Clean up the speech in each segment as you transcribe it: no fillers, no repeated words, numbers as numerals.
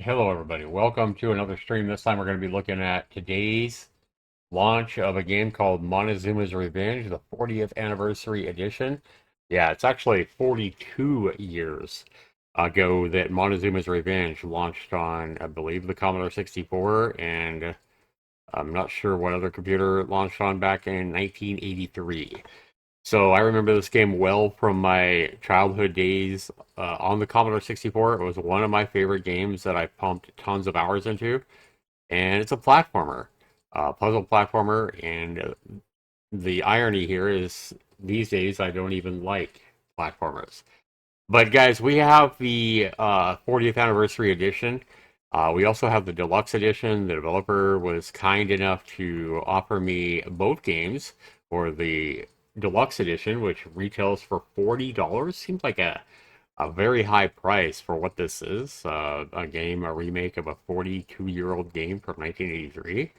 Hello, everybody. Welcome to another stream. This time we're going to be looking at today's launch of a game called Montezuma's Revenge, the 40th anniversary edition. Yeah, it's actually 42 years ago that Montezuma's Revenge launched on, I believe, the Commodore 64, and I'm not sure what other computer it launched on back in 1983. So I remember this game well from my childhood days on the Commodore 64. It was one of my favorite games that I pumped tons of hours into, and it's a platformer, puzzle platformer. And the irony here is these days I don't even like platformers. But guys, we have the 40th anniversary edition. We also have the deluxe edition. The developer was kind enough to offer me both games for the deluxe edition, which retails for $40. Seems like a very high price for what this is. A remake of a 42-year-old game from 1983.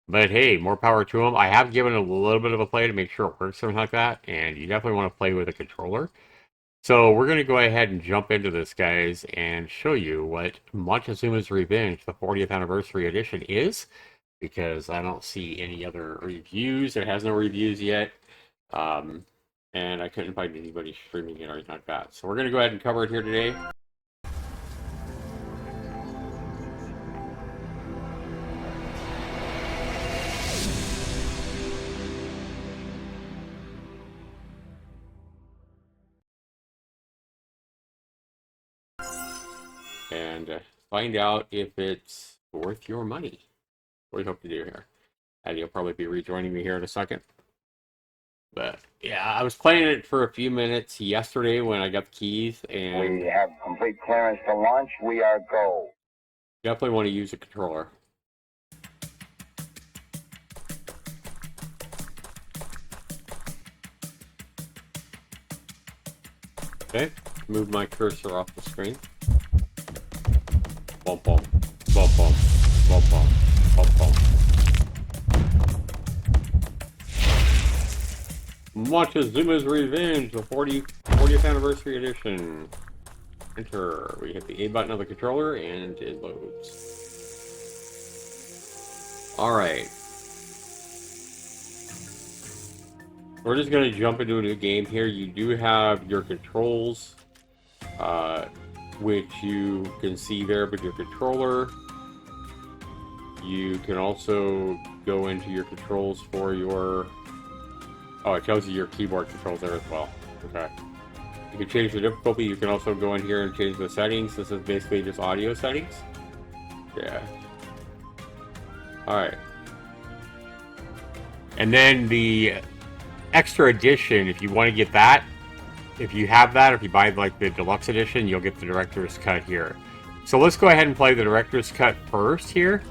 But hey, more power to them. I have given it a little bit of a play to make sure it works, something like that. And you definitely want to play with a controller. So we're going to go ahead and jump into this, guys, and show you what Montezuma's Revenge, the 40th anniversary edition, is, because I don't see any other reviews. It has no reviews yet, um, and I couldn't find anybody streaming it or anything like that. So we're going to go ahead and cover it here today. And find out if it's worth your money. What do you hope to do here? And you'll probably be rejoining me here in a second. But yeah, I was playing it for a few minutes yesterday when I got the keys, and We have complete clearance to launch. We are go. definitely want to use a controller. Okay, move my cursor off the screen. Bump, bump, bump, bump, bump, bump, bump, bump. Montezuma's Revenge, the 40th anniversary edition. Enter. We hit the A button of the controller and it loads. Alright. We're just going to jump into a new game here. You do have your controls, which you can see there with your controller. You can also go into your controls for your... Oh, it tells you your keyboard controls there as well. Okay. You can change the difficulty. You can also go in here and change the settings. This is basically just audio settings. Yeah. Alright. And then the extra edition, if you want to get that, if you have that, if you buy like the deluxe edition, you'll get the director's cut here. So let's go ahead and play the director's cut first here.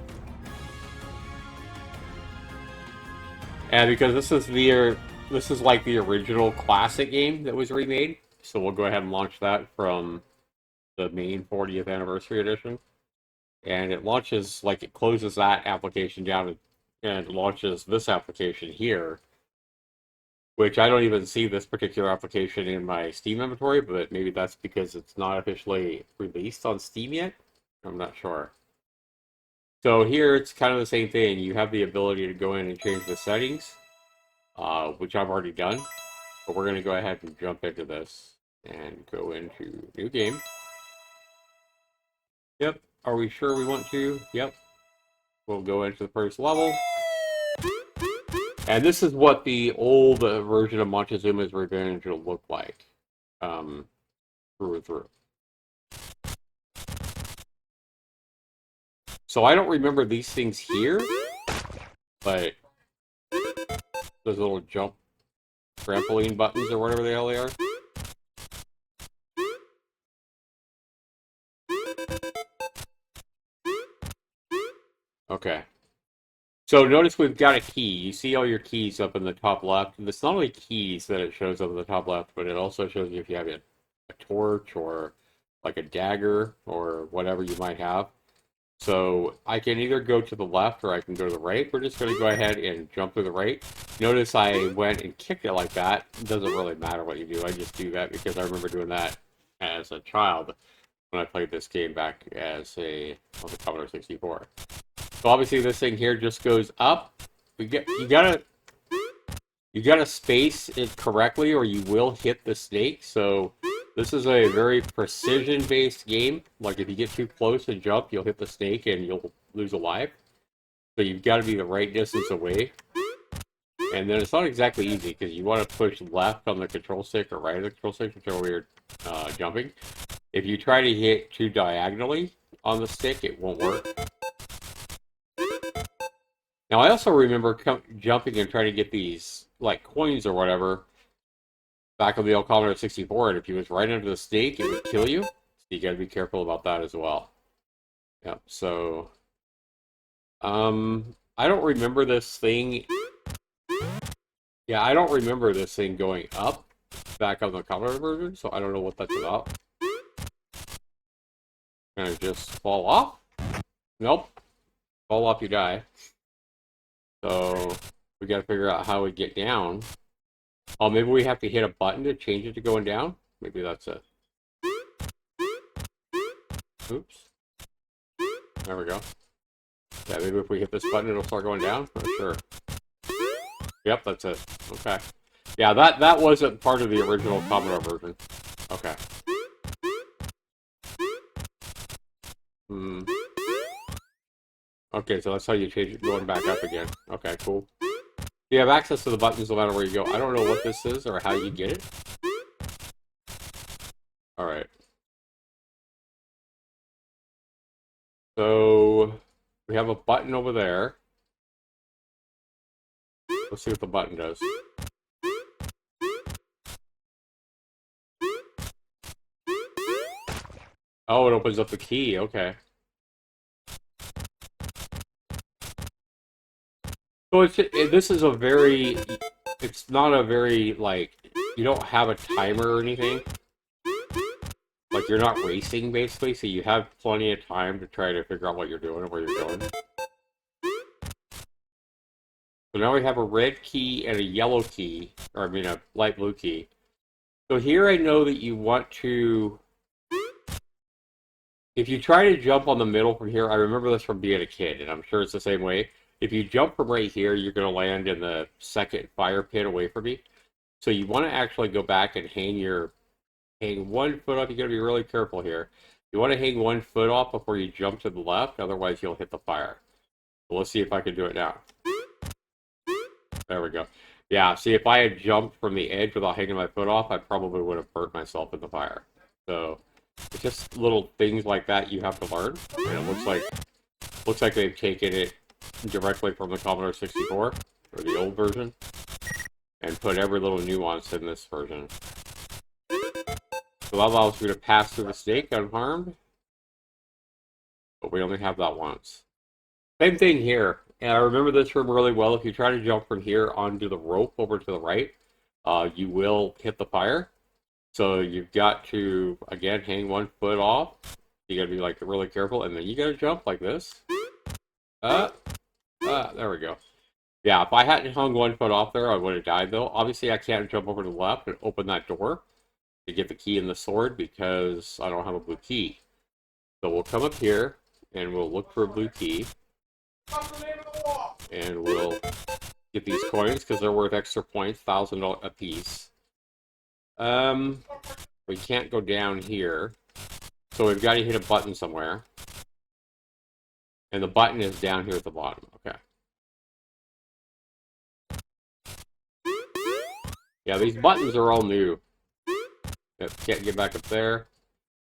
And because this is like the original classic game that was remade, so we'll go ahead and launch that from the main 40th anniversary edition. And it launches, like, it closes that application down and launches this application here, which I don't even see this particular application in my Steam inventory, but maybe that's because it's not officially released on Steam yet. I'm not sure. So here it's kind of the same thing. You have the ability to go in and change the settings, which I've already done. But we're going to go ahead and jump into this and go into new game. Yep. Are we sure we want to? Yep. We'll go into the first level. And this is what the old version of Montezuma's Revenge will look like. Through and through. So I don't remember these things here, but those little jump trampoline buttons or whatever the hell they are. Okay. So notice we've got a key. You see all your keys up in the top left. It's not only keys that it shows up in the top left, but it also shows you if you have a torch or like a dagger or whatever you might have. So I can either go to the left or I can go to the right. We're just going to go ahead and jump to the right. Notice I went and kicked it like that. It doesn't really matter what you do. I just do that because I remember doing that as a child. when I played this game back as on the Commodore 64. So obviously this thing here just goes up. You gotta space it correctly or you will hit the snake. So this is a very precision-based game. Like if you get too close and jump, you'll hit the snake and you'll lose a life. So you've got to be the right distance away. And then it's not exactly easy because you want to push left on the control stick or right on the control stick, whichever way you're jumping. If you try to hit too diagonally on the stick, it won't work. Now, I also remember jumping and trying to get these, like, coins or whatever back on the old Commodore 64, and if you was right under the snake, it would kill you. So you gotta be careful about that as well. Yep, so... I don't remember this thing... Yeah, I don't remember this thing going up back on the Commodore version, so I don't know what that's about. Can I just fall off? Nope. Fall off, you die. So, we gotta figure out how we get down. Oh, maybe we have to hit a button to change it to going down? Maybe that's it. Oops. There we go. Yeah, maybe if we hit this button, it'll start going down? For sure. Yep, that's it. Okay. Yeah, that wasn't part of the original Commodore version. Okay. Hmm. Okay, so that's how you change it going back up again. Okay, cool. You have access to the buttons no matter where you go. I don't know what this is or how you get it. Alright. So, we have a button over there. Let's see what the button does. Oh, it opens up the key. Okay. So this is a very... It's not a very, like... You don't have a timer or anything. Like, you're not racing, basically, so you have plenty of time to try to figure out what you're doing and where you're going. So now we have a red key and a yellow key, or I mean a light blue key. So here I know that you want to... If you try to jump on the middle from here, I remember this from being a kid, and I'm sure it's the same way. If you jump from right here, you're going to land in the second fire pit away from me. So you want to actually go back and hang one foot off. You got to be really careful here. You want to hang one foot off before you jump to the left, otherwise you'll hit the fire. So let's see if I can do it now. There we go. Yeah, see, if I had jumped from the edge without hanging my foot off, I probably would have burnt myself in the fire. So it's just little things like that you have to learn. And it looks like they've taken it directly from the Commodore 64, or the old version, and put every little nuance in this version. So that allows me to pass through the snake unharmed, but we only have that once. Same thing here, and I remember this room really well. If you try to jump from here onto the rope over to the right, you will hit the fire. So you've got to, again, hang one foot off. You gotta be, like, really careful, and then you gotta jump like this. There we go. Yeah, if I hadn't hung one foot off there, I would have died, though. Obviously, I can't jump over to the left and open that door to get the key and the sword because I don't have a blue key. So we'll come up here, and we'll look for a blue key. And we'll get these coins, because they're worth extra points, $1,000 a piece. We can't go down here. So we've got to hit a button somewhere. And the button is down here at the bottom. Okay. Yeah, these buttons are all new. Yep, can't get back up there.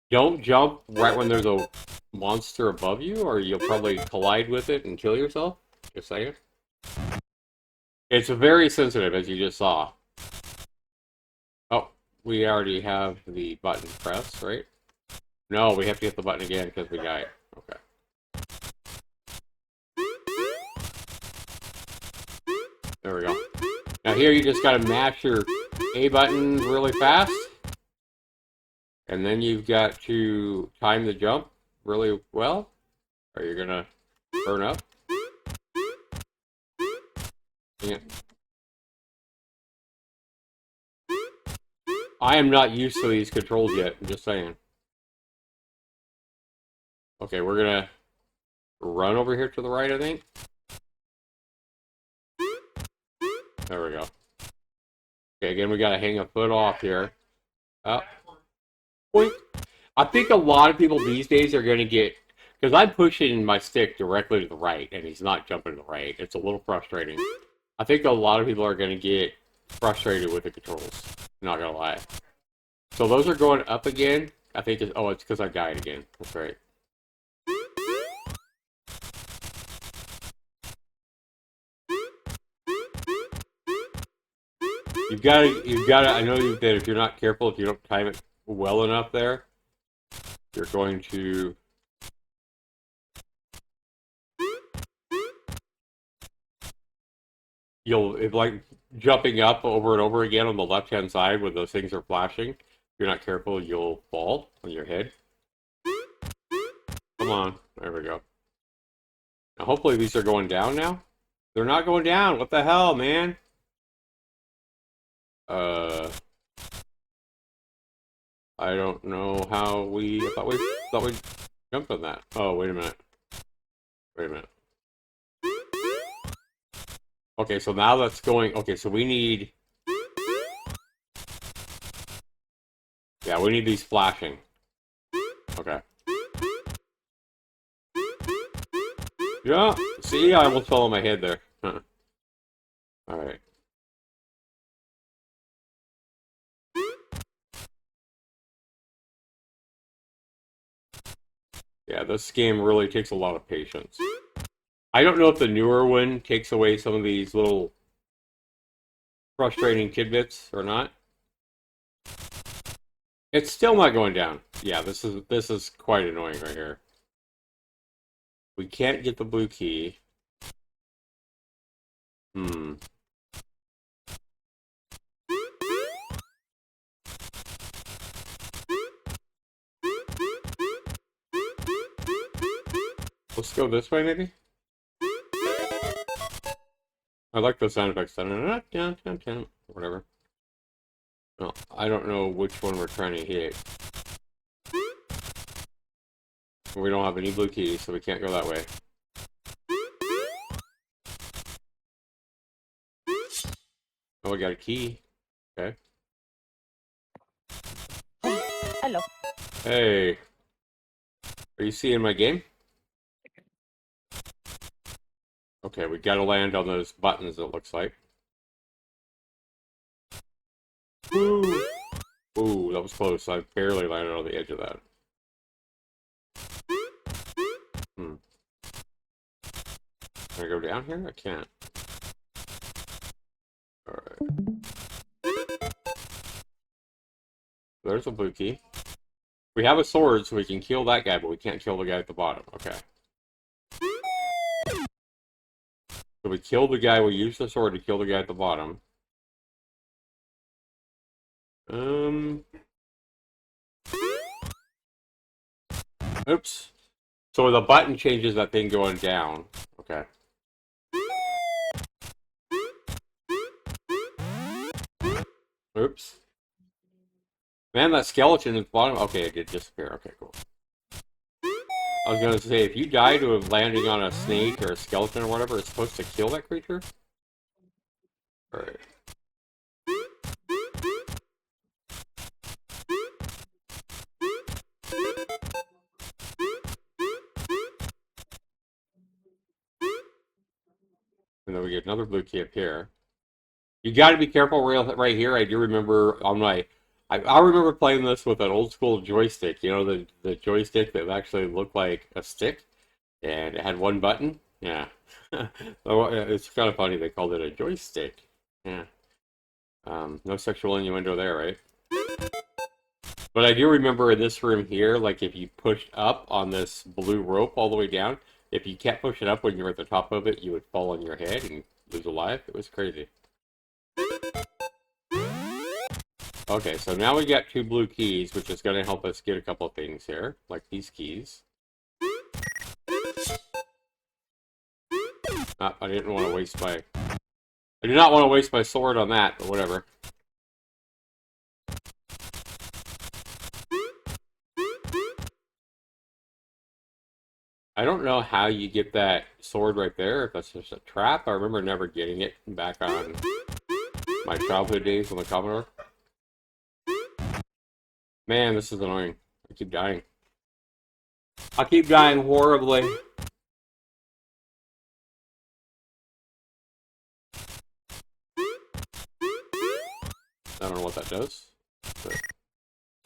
Don't jump right when there's a monster above you, or you'll probably collide with it and kill yourself. Just saying. It's very sensitive, as you just saw. Oh, we already have the button pressed, right? No, we have to hit the button again because we died. Okay. There we go. Now here you just gotta mash your A button really fast. And then you've got to time the jump really well, or you're gonna burn up. Yeah. I am not used to these controls yet, I'm just saying. Okay, we're gonna run over here to the right, I think. There we go. Okay, again, we gotta hang a foot off here. Oh, boink. I think a lot of people these days are gonna get, because I'm pushing my stick directly to the right, and he's not jumping to the right. It's a little frustrating. I think a lot of people are gonna get frustrated with the controls. Not gonna lie. So those are going up again. I think it's, oh, it's because I died again. That's right. You've got to, I know that if you're not careful, if you don't time it well enough there, you're going to, if like jumping up over and over again on the left-hand side when those things are flashing, if you're not careful, you'll fall on your head. Come on. There we go. Now, hopefully these are going down now. They're not going down. What the hell, man? I don't know how we, I thought we jumped on that. Oh, wait a minute. Wait a minute. Okay, so now that's going, okay, so we need, yeah, we need these flashing. Okay. Yeah, see, I almost fell on my head there. Huh. Alright. Yeah, this game really takes a lot of patience. I don't know if the newer one takes away some of these little frustrating tidbits or not. It's still not going down. Yeah, this is quite annoying right here. We can't get the blue key. Hmm. Let's go this way, maybe? I like those sound effects. Whatever. No, I don't know which one we're trying to hit. We don't have any blue keys, so we can't go that way. Oh, we got a key. Okay. Hello. Hey. Are you seeing my game? Okay, we gotta land on those buttons, it looks like. Ooh. Ooh, that was close. I barely landed on the edge of that. Hmm. Can I go down here? I can't. Alright. There's a blue key. We have a sword, so we can kill that guy, but we can't kill the guy at the bottom. Okay. So we killed the guy, we used the sword to kill the guy at the bottom. Oops. So the button changes that thing going down. Okay. Oops. Man, that skeleton at the bottom. Okay, it did disappear. Okay, cool. I was gonna say, if you die to landing on a snake or a skeleton or whatever, it's supposed to kill that creature? Alright. And then we get another blue key up here. You gotta be careful right here. I do remember on my... I remember playing this with an old school joystick. You know, the joystick that actually looked like a stick? And it had one button? Yeah. It's kind of funny they called it a joystick. Yeah. No sexual innuendo there, right? But I do remember in this room here, like if you pushed up on this blue rope all the way down, if you kept pushing up when you were at the top of it, you would fall on your head and lose a life. It was crazy. Okay, so now we got two blue keys, which is going to help us get a couple of things here, like these keys. I didn't want to waste my... I did not want to waste my sword on that, but whatever. I don't know how you get that sword right there, if that's just a trap. I remember never getting it back on my childhood days on the Commodore. Man, this is annoying. I keep dying. I keep dying horribly. I don't know what that does. But...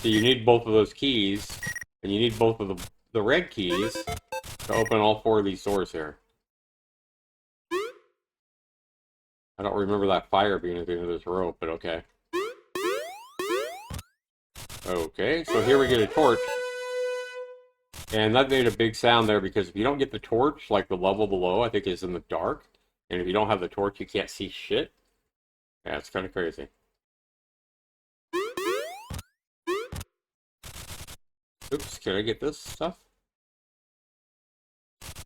So you need both of those keys, and you need both of the red keys to open all four of these doors here. I don't remember that fire being at the end of this rope, but okay. Okay, so here we get a torch. And that made a big sound there because if you don't get the torch, like the level below, I think is in the dark. And if you don't have the torch, you can't see shit. Yeah, it's kind of crazy. Oops, can I get this stuff?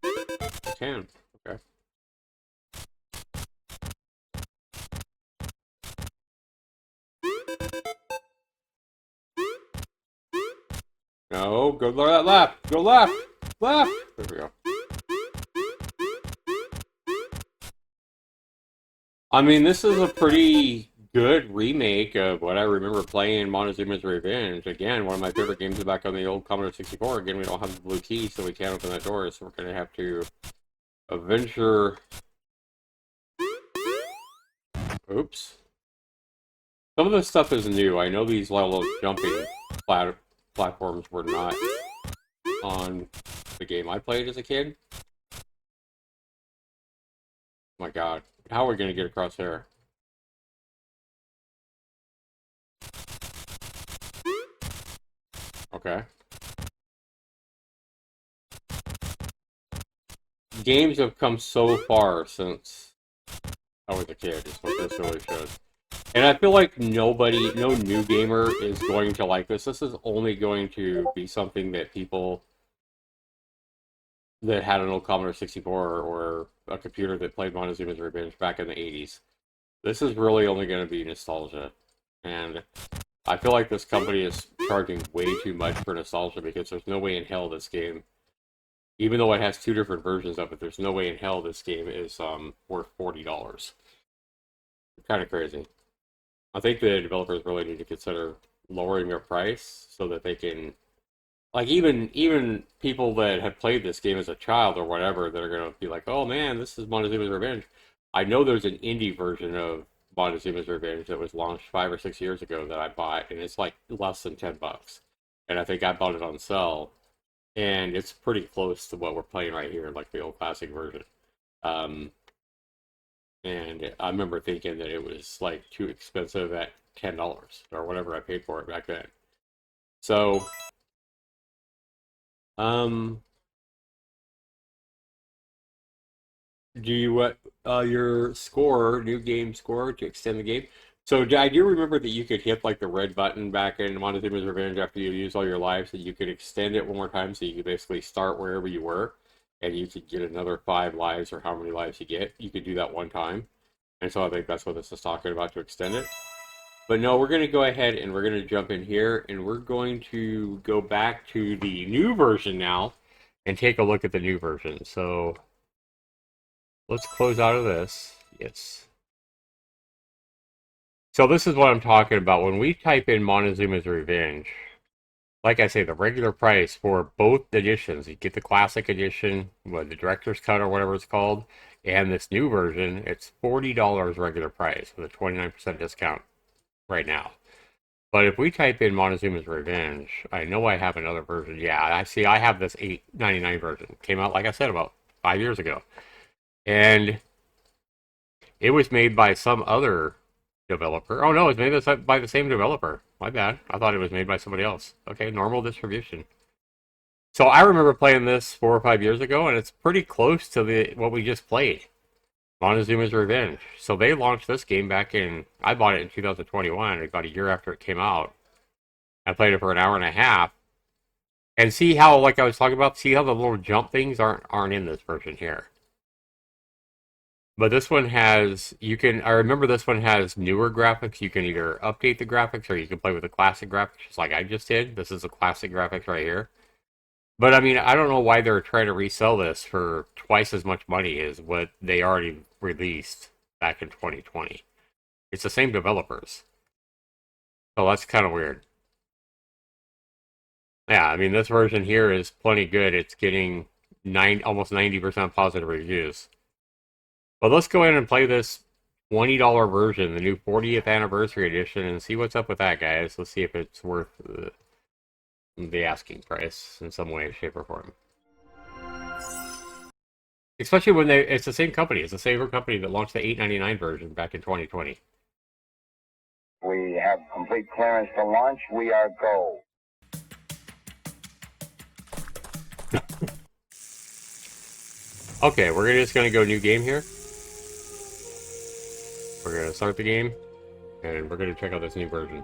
I can. Okay. No, go left. Go left. Left. There we go. I mean, this is a pretty good remake of what I remember playing Montezuma's Revenge. Again, one of my favorite games back on the old Commodore 64. Again, we don't have the blue key, so we can't open that door, so we're going to have to adventure. Oops. Some of this stuff is new. I know these little jumping platforms were not on the game I played as a kid. Oh my god. How are we going to get across here? Okay. Games have come so far since I was a kid, is what this really shows. And I feel like no new gamer is going to like this. This is only going to be something that people that had an old Commodore 64 or a computer that played Montezuma's Revenge back in the 80s. This is really only going to be nostalgia. And I feel like this company is charging way too much for nostalgia because there's no way in hell this game, even though it has two different versions of it, there's no way in hell this game is worth $40. Kind of crazy. I think the developers really need to consider lowering their price so that they can, like, even people that have played this game as a child or whatever that are gonna be like, oh man, this is Montezuma's Revenge. I know there's an indie version of Montezuma's Revenge that was launched 5 or 6 years ago that I bought, and it's like less than $10. And I think I bought it on sale, and it's pretty close to what we're playing right here, like the old classic version. Um, and I remember thinking that it was like too expensive at $10 or whatever I paid for it back then. So, um, do you what your score, new game score to extend the game? So I do remember that you could hit like the red button back in Montezuma's Revenge after you use all your lives, that you could extend it one more time, so you could basically start wherever you were, and you could get another 5 lives or how many lives you get. You could do that one time, and so I think that's what this is talking about to extend it. But no, we're going to go ahead and we're going to jump in here and we're going to go back to the new version now and take a look at the new version. So let's close out of this. Yes. So this is what I'm talking about. When we type in Montezuma's Revenge, like I say, the regular price for both editions, you get the classic edition, the director's cut or whatever it's called, and this new version, it's $40 regular price with a 29% discount right now. But if we type in Montezuma's Revenge, I know I have another version. Yeah, I see. I have this $8.99 version. Came out, like I said, about 5 years ago, and it was made by some other developer. Oh no, it's made by the same developer. My bad. I thought it was made by somebody else. Okay, normal distribution. So I remember playing this 4 or 5 years ago, and it's pretty close to the what we just played, Montezuma's Revenge. So they launched this game back in. I bought it in 2021, about a year after it came out. I played it for an hour and a half, and see how, like I was talking about, see how the little jump things aren't in this version here. But this one has, you can, I remember this one has newer graphics. You can either update the graphics or you can play with the classic graphics, just like I just did. This is the classic graphics right here. But I mean, I don't know why they're trying to resell this for twice as much money as what they already released back in 2020. It's the same developers. So that's kind of weird. Yeah, I mean, this version here is plenty good. It's getting almost 90% positive reviews. But let's go ahead and play this $20 version, the new 40th anniversary edition, and see what's up with that, guys. Let's see if it's worth the asking price in some way, shape, or form. Especially when it's the same company. It's the same company that launched the $8.99 version back in 2020. We have complete clearance to launch. We are go. Okay, we're just gonna go new game here. We're gonna start the game, and we're gonna check out this new version.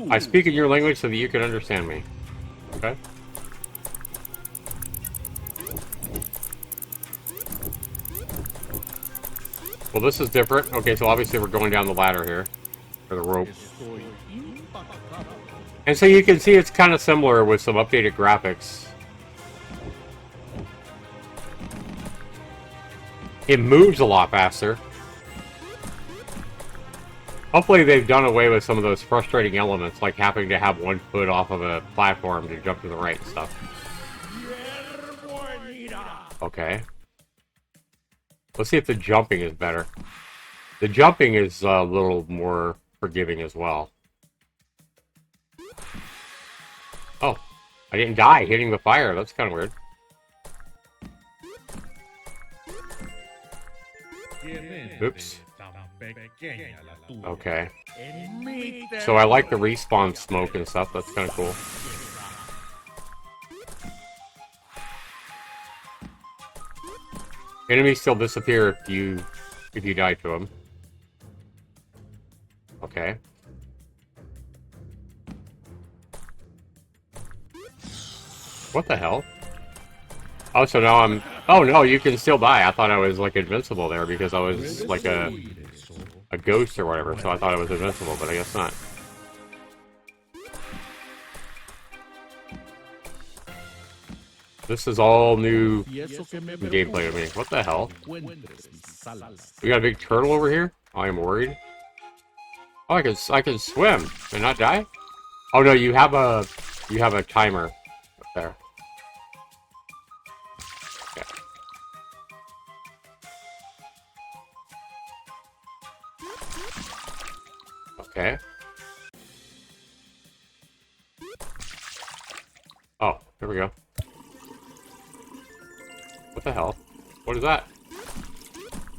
I speak in your language so that you can understand me. Okay? Well, this is different. Okay, so obviously we're going down the ladder here. Or the rope. And so you can see it's kind of similar with some updated graphics. It moves a lot faster. Hopefully they've done away with some of those frustrating elements, like having to have one foot off of a platform to jump to the right and stuff. Okay. Let's see if the jumping is better. The jumping is a little more forgiving as well. Oh, I didn't die hitting the fire. That's kind of weird. Oops. Okay. So I like the respawn smoke and stuff. That's kind of cool. Enemies still disappear if you die to them. Okay. What the hell? Oh, so now I'm... Oh, no, you can still die. I thought I was, like, invincible there because I was, like, a ghost or whatever, so I thought I was invincible, but I guess not. This is all new gameplay to me. What the hell? We got a big turtle over here? I am worried. Oh, I can swim and not die? Oh, no, you have a timer up there. Okay. Oh, here we go. What the hell? What is that?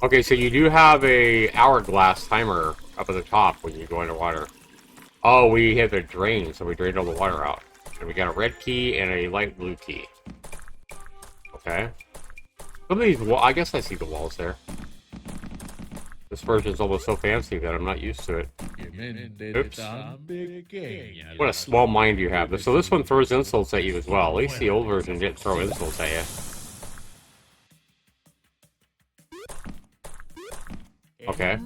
Okay, so you do have a hourglass timer up at the top when you go into water. Oh, we hit the drain, so we drained all the water out. And we got a red key and a light blue key. Okay. Some of these I guess I see the walls there. This version's almost so fancy that I'm not used to it. Oops. What a small mind you have. So this one throws insults at you as well. At least the old version didn't throw insults at you. Okay.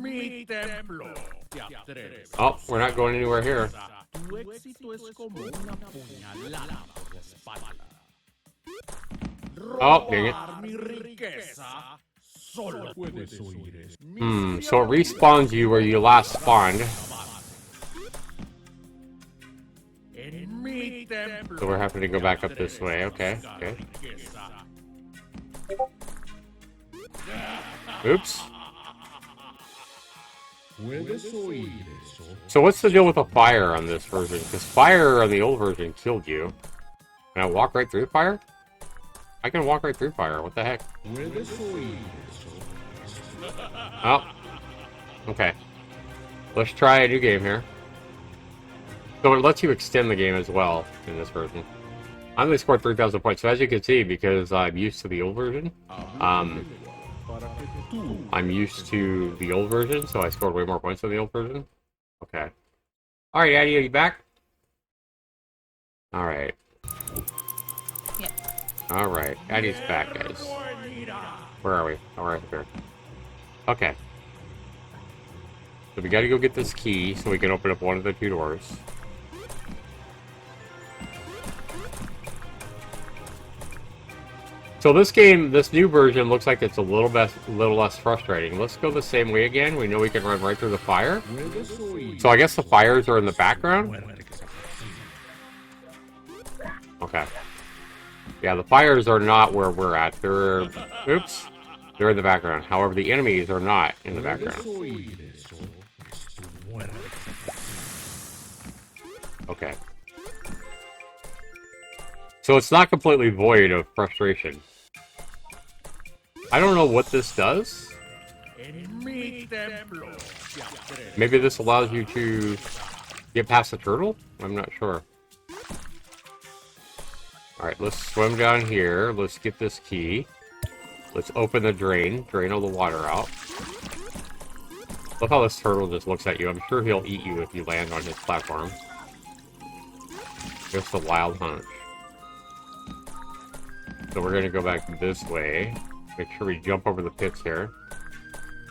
Oh, we're not going anywhere here. Oh, dang it. So it respawns you where you last spawned. So we're having to go back up this way. Okay, okay. Oops. So what's the deal with the fire on this version? Because fire on the old version killed you. Can I walk right through fire? I can walk right through fire. What the heck? Oh. Okay. Let's try a new game here. So it lets you extend the game as well in this version. I only scored 3,000 points. So as you can see, because I'm used to the old version, so I scored way more points than the old version. Okay. Alright, Addie, are you back? Alright. Yep. Alright, Addie's back, guys. Where are we? Oh, right here. Okay. So we gotta go get this key so we can open up one of the two doors. So this game, this new version, looks like it's a little less frustrating. Let's go the same way again. We know we can run right through the fire. So I guess the fires are in the background? Okay. Yeah, the fires are not where we're at. They're... Oops. They're in the background. However, the enemies are not in the background. Okay. So it's not completely void of frustration. I don't know what this does. Maybe this allows you to get past the turtle? I'm not sure. Alright, let's swim down here. Let's get this key. Let's open the drain. Drain all the water out. Look how this turtle just looks at you. I'm sure he'll eat you if you land on his platform. Just a wild hunch. So we're going to go back this way. Make sure we jump over the pits here.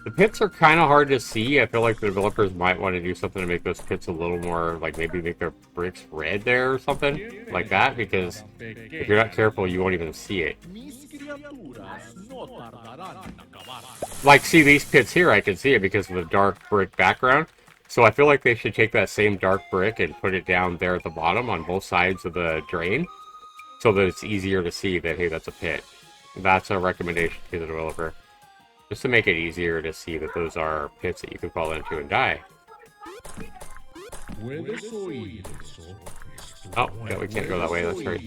The pits are kind of hard to see. I feel like the developers might want to do something to make those pits a little more, like maybe make their bricks red there or something like that, because if you're not careful, you won't even see it. Like, see these pits here, I can see it because of the dark brick background. So I feel like they should take that same dark brick and put it down there at the bottom on both sides of the drain, so that it's easier to see that, hey, that's a pit. That's a recommendation to the developer. Just to make it easier to see that those are pits that you can fall into and die. Oh, yeah, we can't go that way, that's right.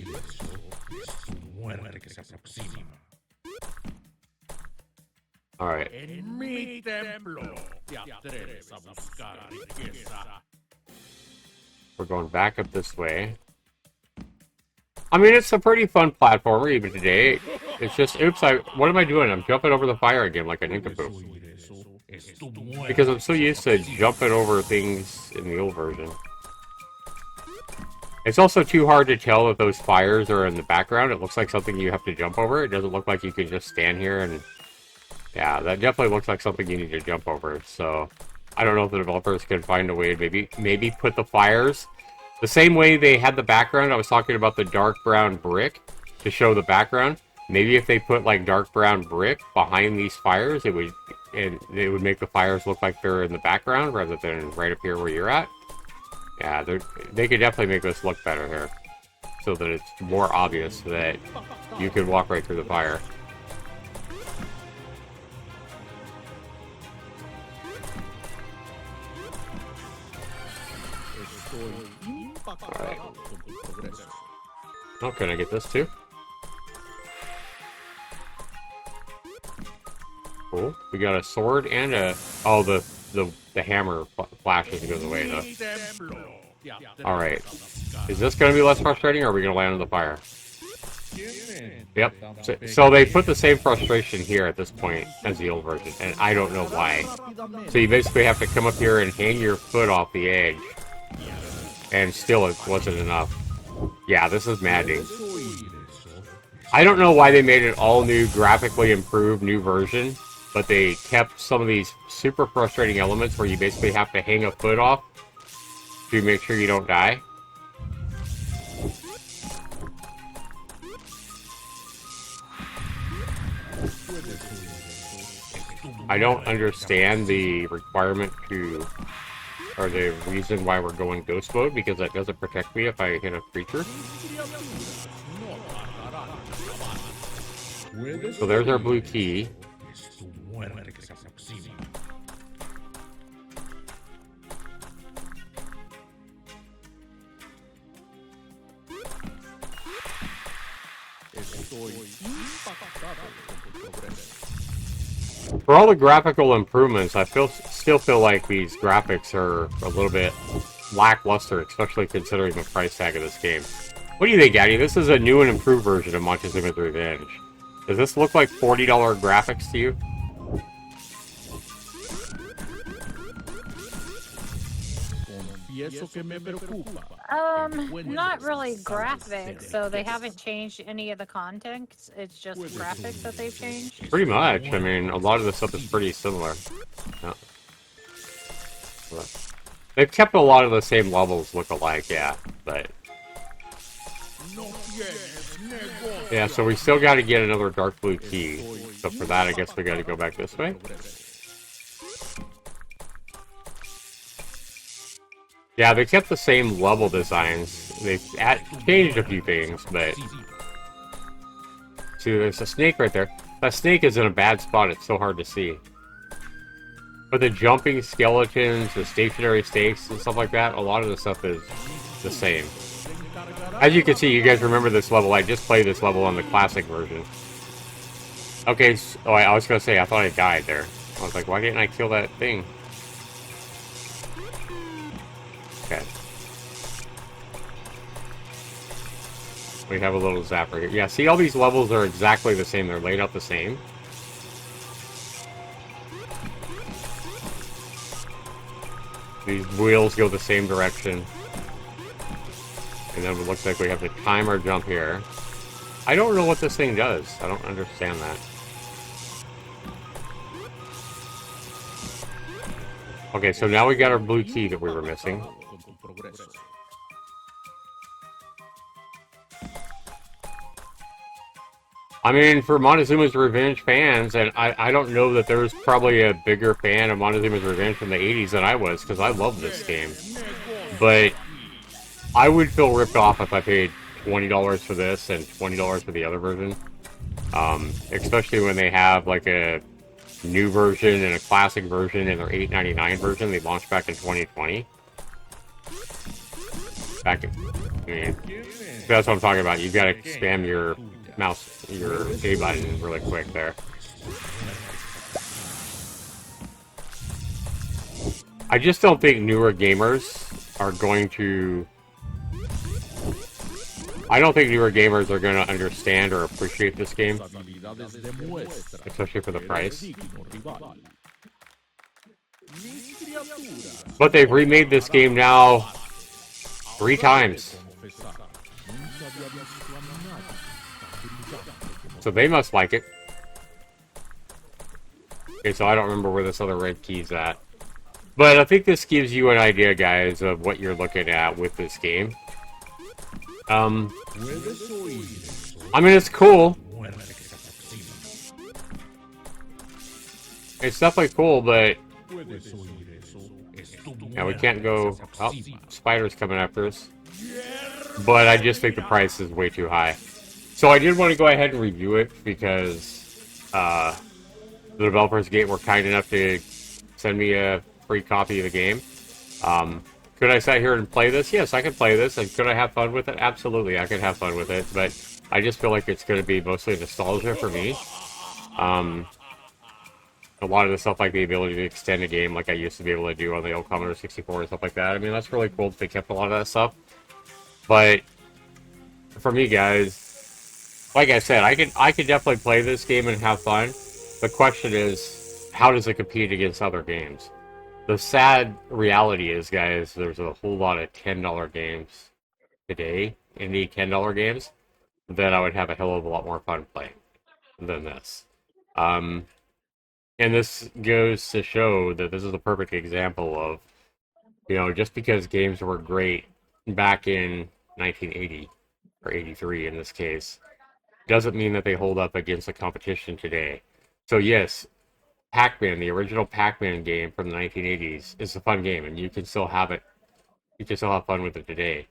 Alright. We're going back up this way. I mean, it's a pretty fun platformer even today. It's just, oops, what am I doing? I'm jumping over the fire again like a nincompoop. Because I'm so used to jumping over things in the old version. It's also too hard to tell that those fires are in the background. It looks like something you have to jump over. It doesn't look like you can just stand here and... Yeah, that definitely looks like something you need to jump over. So, I don't know if the developers can find a way to maybe put the fires... The same way they had the background, I was talking about the dark brown brick to show the background. Maybe if they put like dark brown brick behind these fires, it would make the fires look like they're in the background rather than right up here where you're at. Yeah, they could definitely make this look better here, so that it's more obvious that you can walk right through the fire. Alright. Oh, can I get this too? Cool. We got a sword and a... Oh, the hammer flashes and goes away, though. Alright. Is this going to be less frustrating, or are we going to land on the fire? Yep. So they put the same frustration here at this point as the old version, and I don't know why. So you basically have to come up here and hang your foot off the edge. And still, it wasn't enough. Yeah, this is maddening. I don't know why they made an all-new, graphically improved new version, but they kept some of these super frustrating elements where you basically have to hang a foot off to make sure you don't die. I don't understand the requirement to... or the reason why we're going ghost mode, because that doesn't protect me if I hit a creature. So there's our blue key. For all the graphical improvements, I still feel like these graphics are a little bit lackluster, especially considering the price tag of this game. What do you think, Daddy? This is a new and improved version of Montezuma's Revenge. Does this look like $40 graphics to you? Not really graphics, so they haven't changed any of the content. It's just graphics that they've changed. Pretty much. I mean, a lot of the stuff is pretty similar. Yeah. They've kept a lot of the same levels look alike, yeah, but yeah, so we still got to get another dark blue key. So for that, I guess we got to go back this way. Yeah, they kept the same level designs. They've changed a few things, but see, there's a snake right there. That snake is in a bad spot. It's so hard to see. But the jumping skeletons, the stationary stakes, and stuff like that, a lot of the stuff is the same. As you can see, you guys remember this level. I just played this level on the classic version. Okay, so, oh, I was going to say, I thought I died there. I was like, why didn't I kill that thing? Okay. We have a little zapper here. Yeah, see, all these levels are exactly the same. They're laid out the same. These wheels go the same direction. And then it looks like we have to time our jump here. I don't know what this thing does. I don't understand that. Okay, so now we got our blue key that we were missing. I mean, for Montezuma's Revenge fans, and I don't know that there was probably a bigger fan of Montezuma's Revenge from the 80s than I was, because I love this game. But I would feel ripped off if I paid $20 for this and $20 for the other version. Especially when they have like a new version and a classic version and their $8.99 version they launched back in 2020. I mean, that's what I'm talking about. You gotta spam your mouse, your A button really quick there. I just don't think newer gamers are going to... I don't think newer gamers are going to understand or appreciate this game, especially for the price. But they've remade this game now 3 times. So they must like it. Okay, so I don't remember where this other red key's at. But I think this gives you an idea, guys, of what you're looking at with this game. I mean, it's cool. It's definitely cool, but... yeah, we can't go... oh, spider's coming after us. But I just think the price is way too high. So I did want to go ahead and review it, because the developers were kind enough to send me a free copy of the game. Could I sit here and play this? Yes, I could play this. And could I have fun with it? Absolutely, I could have fun with it. But I just feel like it's going to be mostly nostalgia for me. A lot of the stuff, like the ability to extend a game like I used to be able to do on the old Commodore 64 and stuff like that. I mean, that's really cool that they kept a lot of that stuff. But for me, guys, like I said, I could definitely play this game and have fun. The question is, how does it compete against other games? The sad reality is, guys, there's a whole lot of $10 games today, indie $10 games, that I would have a hell of a lot more fun playing than this. And this goes to show that this is a perfect example of, you know, just because games were great back in 1980, or 83 in this case, doesn't mean that they hold up against the competition today. So yes, Pac-Man, the original Pac-Man game from the 1980s, is a fun game, and you can still have it. You can still have fun with it today.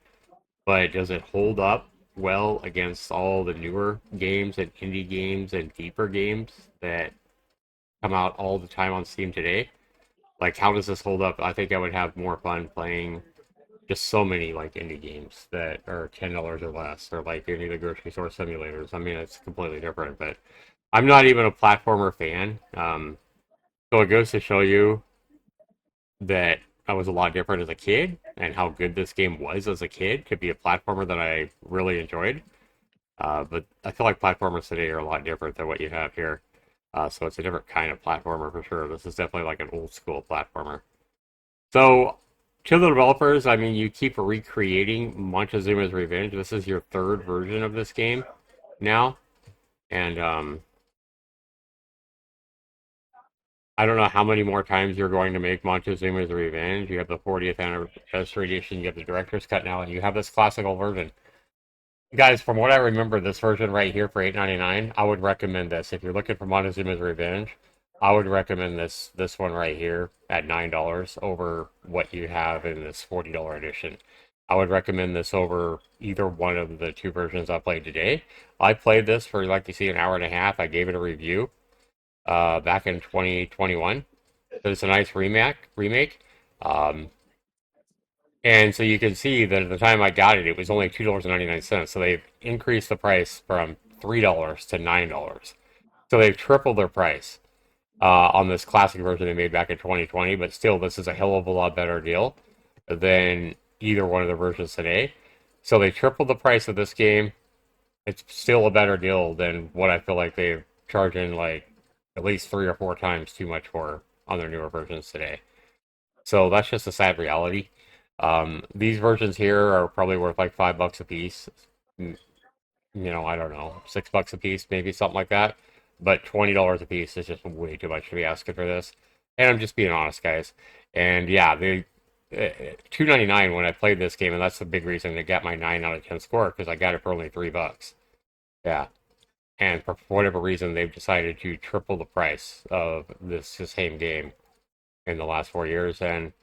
But does it hold up well against all the newer games and indie games and deeper games that come out all the time on Steam today? Like, how does this hold up? I think I would have more fun playing just so many like indie games that are $10 or less, or like any of the grocery store simulators. I mean, it's completely different, but I'm not even a platformer fan. So it goes to show you that I was a lot different as a kid, and how good this game was as a kid to be a platformer that I really enjoyed. But I feel like platformers today are a lot different than what you have here. So it's a different kind of platformer for sure. This is definitely like an old school platformer. So to the developers, I mean, you keep recreating Montezuma's Revenge. This is your 3rd version of this game now. And I don't know how many more times you're going to make Montezuma's Revenge. You have the 40th anniversary edition, you have the director's cut now, and you have this classical version. Guys, from what I remember, this version right here for $8.99, I would recommend this. If you're looking for Montezuma's Revenge, I would recommend this one right here at $9 over what you have in this $40 edition. I would recommend this over either one of the two versions I played today. I played this for, like you see, an hour and a half. I gave it a review back in 2021. So it's a nice remake. Um, and so you can see that at the time I got it, it was only $2.99. So they've increased the price from $3 to $9. So they've tripled their price on this classic version they made back in 2020. But still, this is a hell of a lot better deal than either one of the versions today. So they tripled the price of this game. It's still a better deal than what I feel like they're charging like at least 3 or 4 times too much for on their newer versions today. So that's just a sad reality. These versions here are probably worth like $5 a piece. I don't know, $6 a piece, maybe something like that. But $20 a piece is just way too much to be asking for this. And I'm just being honest, guys. And yeah, they $2.99 when I played this game, and that's the big reason to get my 9 out of 10 score because I got it for only $3. Yeah, and for whatever reason, they've decided to triple the price of this same game in the last 4 years, and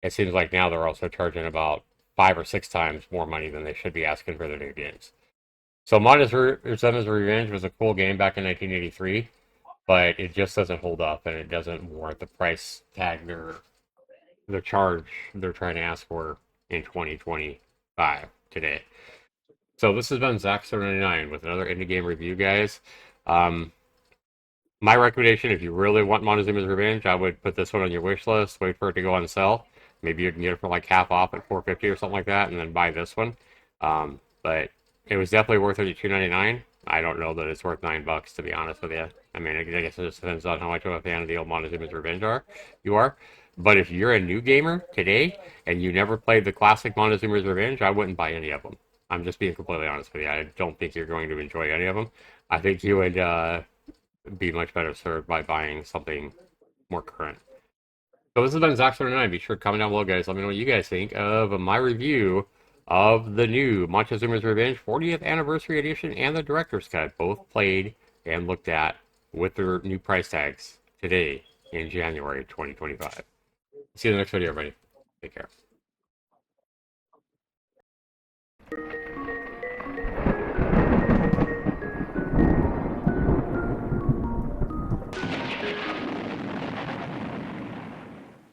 it seems like now they're also charging about 5 or 6 times more money than they should be asking for their new games. So Montezuma Revenge was a cool game back in 1983, but it just doesn't hold up, and it doesn't warrant the price tag the charge they're trying to ask for in 2025 today. So this has been Zach799 with another indie game review, guys. Um, My recommendation, if you really want Montezuma's Revenge, I would put this one on your wish list, wait for it to go on sale. Maybe you can get it for like half off at $4.50 or something like that, and then buy this one. But it was definitely worth it at $2.99. I don't know that it's worth $9, to be honest with you. I mean, I guess it just depends on how much of a fan of the old Montezuma's Revenge you are. But if you're a new gamer today and you never played the classic Montezuma's Revenge, I wouldn't buy any of them. I'm just being completely honest with you. I don't think you're going to enjoy any of them. I think you would be much better served by buying something more current. So this has been Zach79. Be sure to comment down below, guys. Let me know what you guys think of my review of the new Montezuma's Revenge 40th Anniversary Edition and the Director's Cut, both played and looked at with their new price tags today in January 2025. See you in the next video, everybody. Take care.